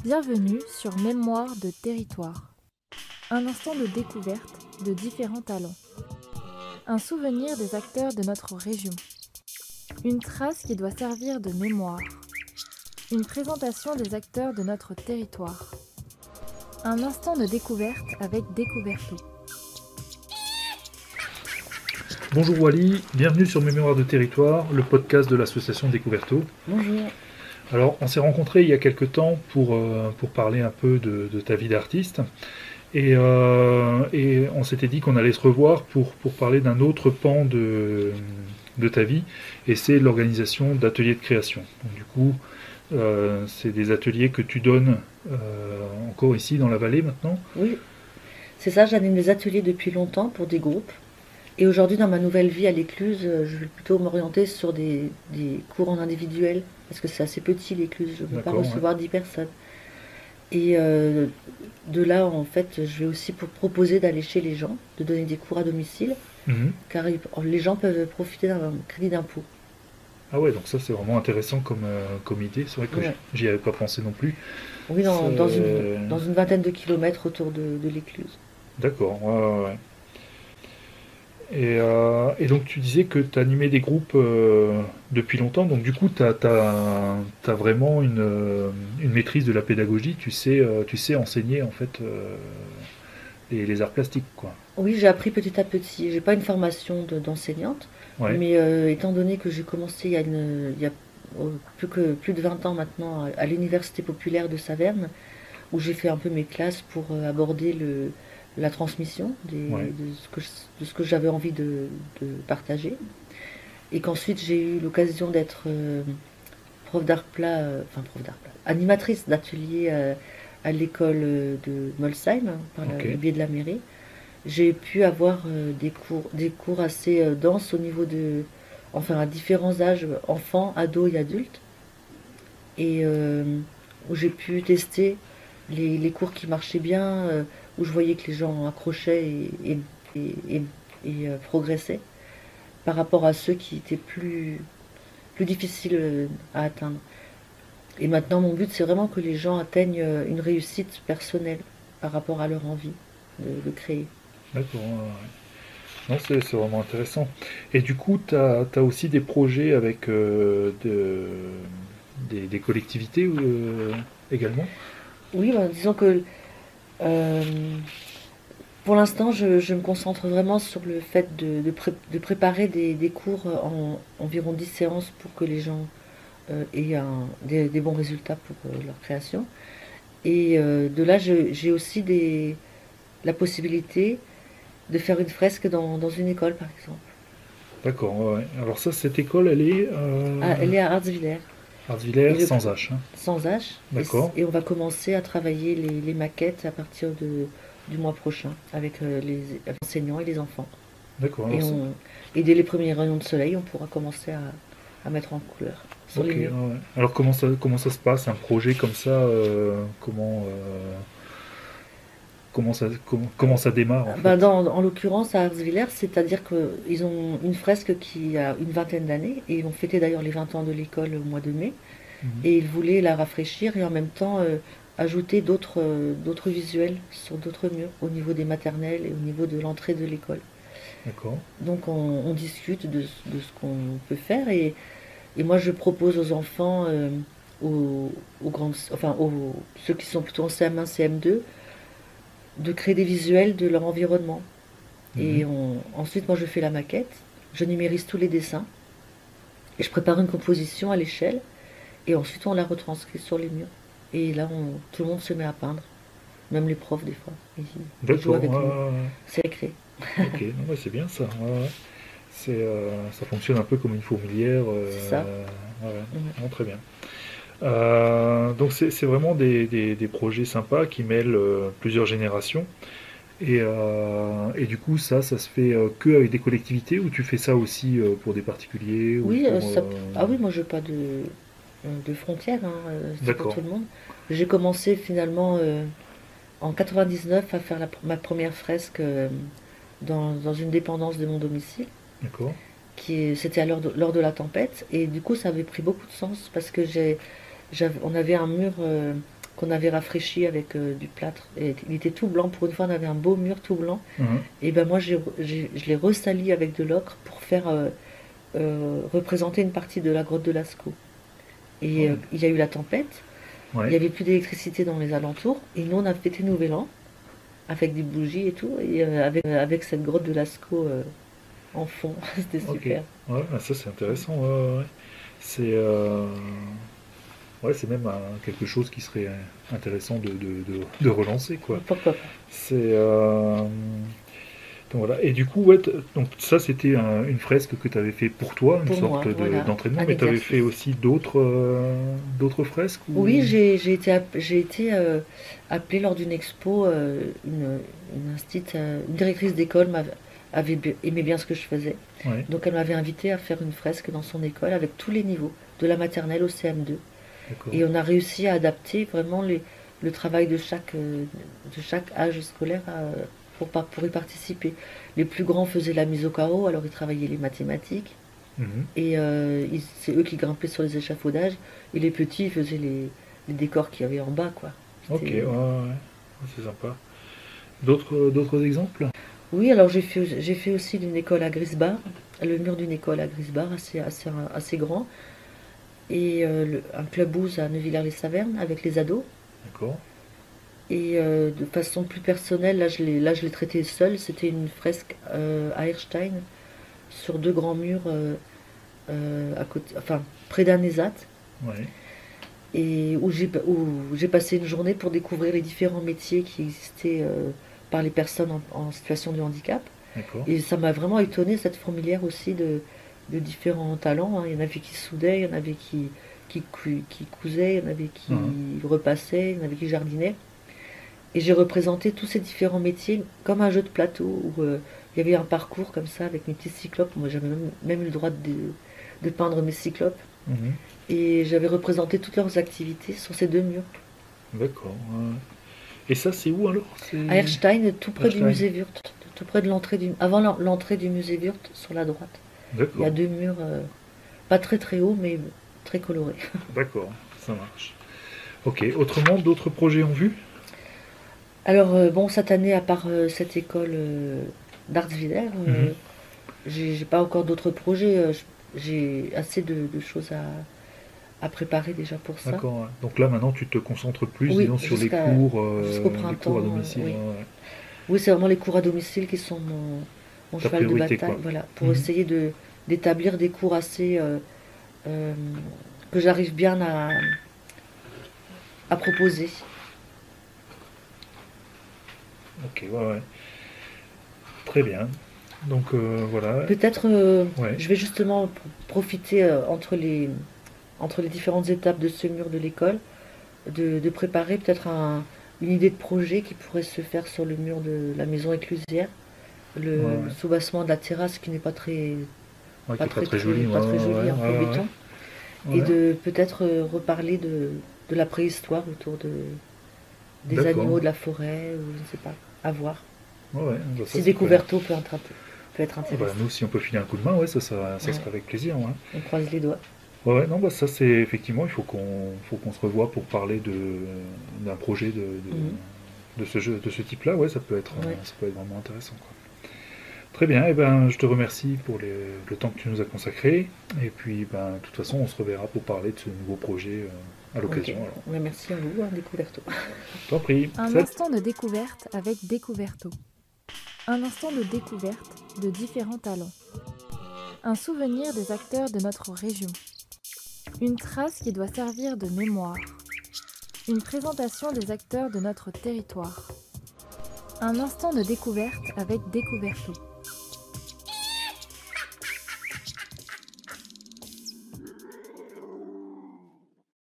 Bienvenue sur Mémoire de territoire. Un instant de découverte de différents talents. Un souvenir des acteurs de notre région. Une trace qui doit servir de mémoire. Une présentation des acteurs de notre territoire. Un instant de découverte avec Découverto. Bonjour Wally, bienvenue sur Mémoire de territoire, le podcast de l'association Découverto. Bonjour. Alors, on s'est rencontrés il y a quelques temps pour parler un peu de ta vie d'artiste. Et on s'était dit qu'on allait se revoir pour parler d'un autre pan de ta vie, et c'est l'organisation d'ateliers de création. Donc, du coup, c'est des ateliers que tu donnes encore ici dans la vallée maintenant. Oui, c'est ça, j'anime des ateliers depuis longtemps pour des groupes. Et aujourd'hui, dans ma nouvelle vie à l'Écluse, je vais plutôt m'orienter sur des cours en individuel, parce que c'est assez petit l'Écluse, je ne peux pas recevoir 10 personnes. Et de là, en fait, je vais aussi proposer d'aller chez les gens, de donner des cours à domicile, car les gens peuvent profiter d'un crédit d'impôt. Ah ouais, donc ça c'est vraiment intéressant comme idée, c'est vrai que j'y avais pas pensé non plus. Oui, dans une vingtaine de kilomètres autour de l'Écluse. D'accord, ouais. Et donc tu disais que tu animais des groupes depuis longtemps, donc du coup tu as vraiment une maîtrise de la pédagogie, tu sais enseigner en fait les arts plastiques, quoi. Oui, j'ai appris petit à petit. J'ai pas une formation d'enseignante, mais étant donné que j'ai commencé il y a plus de 20 ans maintenant à l'Université populaire de Saverne, où j'ai fait un peu mes classes pour aborder la transmission de ce que j'avais envie de partager. Et qu'ensuite j'ai eu l'occasion d'être prof d'art plat, animatrice d'atelier à l'école de Molsheim, par le biais de la mairie. J'ai pu avoir des cours assez denses au niveau à différents âges, enfants, ados et adultes. Et où j'ai pu tester les cours qui marchaient bien, où je voyais que les gens accrochaient et progressaient par rapport à ceux qui étaient plus difficiles à atteindre. Et maintenant, mon but, c'est vraiment que les gens atteignent une réussite personnelle par rapport à leur envie de créer. D'accord. Non, c'est vraiment intéressant. Et du coup, tu as aussi des projets avec des collectivités également? Oui, disons que pour l'instant, je me concentre vraiment sur le fait de préparer des cours en environ 10 séances pour que les gens aient des bons résultats pour leur création. Et de là, j'ai aussi la possibilité de faire une fresque dans une école, par exemple. D'accord, ouais. Alors ça, cette école, elle est... Elle est à Hardzwiller. Hardzwiller, sans H. Hein. Sans H. D'accord. Et on va commencer à travailler les maquettes à partir du mois prochain avec les enseignants et les enfants. D'accord. Et dès les premiers rayons de soleil, on pourra commencer à mettre en couleur sur les murs. Ouais. Alors comment ça se passe, un projet comme ça comment ça démarre en fait? En l'occurrence, à Hardzwiller, c'est-à-dire qu'ils ont une fresque qui a une vingtaine d'années, et ils ont fêté d'ailleurs les 20 ans de l'école au mois de mai, et ils voulaient la rafraîchir et en même temps ajouter d'autres visuels sur d'autres murs, au niveau des maternelles et au niveau de l'entrée de l'école. D'accord. Donc on discute de ce qu'on peut faire, et moi je propose aux enfants, ceux qui sont plutôt en CM1, CM2, de créer des visuels de leur environnement. Et ensuite, moi, je fais la maquette, je numérise tous les dessins, et je prépare une composition à l'échelle, et ensuite on la retranscrit sur les murs. Et là, tout le monde se met à peindre, même les profs des fois. Ils jouent avec nous. C'est récré. Ok, c'est bien ça. Ça fonctionne un peu comme une fourmilière. C'est ça. Très bien. Donc c'est vraiment des projets sympas qui mêlent plusieurs générations. Et du coup, ça se fait que avec des collectivités, ou tu fais ça aussi pour des particuliers? Oui, oui, moi je n'ai pas de frontières, c'est pour tout le monde. J'ai commencé finalement en 99 à faire ma première fresque dans une dépendance de mon domicile. D'accord. C'était lors de la tempête, et du coup ça avait pris beaucoup de sens parce que on avait un mur qu'on avait rafraîchi avec du plâtre. Et il était tout blanc. Pour une fois, on avait un beau mur tout blanc. Et ben moi, je l'ai ressali avec de l'ocre pour faire représenter une partie de la grotte de Lascaux. Et il y a eu la tempête. Il n'y avait plus d'électricité dans les alentours. Et nous, on a fêté Nouvel An avec des bougies et tout. Et avec cette grotte de Lascaux en fond. C'était super. Ouais, ça c'est intéressant. C'est c'est même quelque chose qui serait intéressant de relancer, quoi. Pourquoi pas. C'est donc voilà. Et du coup, donc ça c'était une fresque que tu avais fait pour toi, une sorte d'entraînement, mais tu avais fait aussi d'autres fresques ou... Oui, j'ai été appelée lors d'une expo, une directrice d'école aimait bien ce que je faisais. Donc elle m'avait invité à faire une fresque dans son école avec tous les niveaux, de la maternelle au CM2. Et on a réussi à adapter vraiment le travail de chaque âge scolaire pour y participer. Les plus grands faisaient la mise au carreau, alors ils travaillaient les mathématiques. Et c'est eux qui grimpaient sur les échafaudages. Et les petits faisaient les décors qu'il y avait en bas, quoi. Ok, c'est sympa. D'autres exemples? Oui, alors j'ai fait aussi d'une école à Grisbar, le mur d'une école à Grisbar, assez grand. Et un clubhouse à Neuvillers-les-Savernes avec les ados. D'accord. Et de façon plus personnelle, là je l'ai traité seule. C'était une fresque à Erstein sur 2 grands murs à côté, enfin près d'un ESAT. Et où j'ai passé une journée pour découvrir les différents métiers qui existaient par les personnes en situation de handicap. Et ça m'a vraiment étonnée, cette fourmilière aussi de différents talents. Il y en avait qui soudaient, il y en avait qui cousaient, il y en avait qui repassaient, il y en avait qui jardinaient. Et j'ai représenté tous ces différents métiers comme un jeu de plateau où il y avait un parcours comme ça avec mes petits cyclopes. Moi j'avais même eu le droit de peindre mes cyclopes. Et j'avais représenté toutes leurs activités sur ces 2 murs. D'accord. Et ça c'est où alors? À Erstein, tout près du musée Wurth, tout près de avant l'entrée du musée Wurth sur la droite. Il y a 2 murs, pas très très hauts, mais très colorés. D'accord, ça marche. Ok, autrement, d'autres projets en vue? Alors, bon, cette année, à part cette école d'Artsviller, j'ai pas encore d'autres projets. J'ai assez de choses à préparer déjà pour ça. D'accord, donc là maintenant tu te concentres plus disons, sur les cours, jusqu'au printemps, à domicile. Oui, c'est vraiment les cours à domicile qui sont mon cheval de bataille, quoi. Voilà, pour essayer d'établir des cours assez que j'arrive bien à proposer. Ok, très bien. Donc voilà. Peut-être je vais justement profiter entre les différentes étapes de ce mur de l'école de préparer peut-être une idée de projet qui pourrait se faire sur le mur de la maison éclusière, le soubassement de la terrasse qui n'est pas très joli, un peu béton, et de peut-être reparler de la préhistoire autour des animaux de la forêt, ou je ne sais pas, à voir. Si Découverto peut être intéressant. Nous, si on peut filer un coup de main, ça sera avec plaisir. On croise les doigts. Non, ça c'est effectivement, il faut qu'on se revoie pour parler d'un projet de ce type-là. Ça peut être vraiment intéressant, quoi. Très bien, je te remercie pour le temps que tu nous as consacré. Et puis, de toute façon, on se reverra pour parler de ce nouveau projet à l'occasion. Merci à vous, Découverto. T'en prie. Un instant de découverte avec Découverto. Un instant de découverte de différents talents. Un souvenir des acteurs de notre région. Une trace qui doit servir de mémoire. Une présentation des acteurs de notre territoire. Un instant de découverte avec Découverto.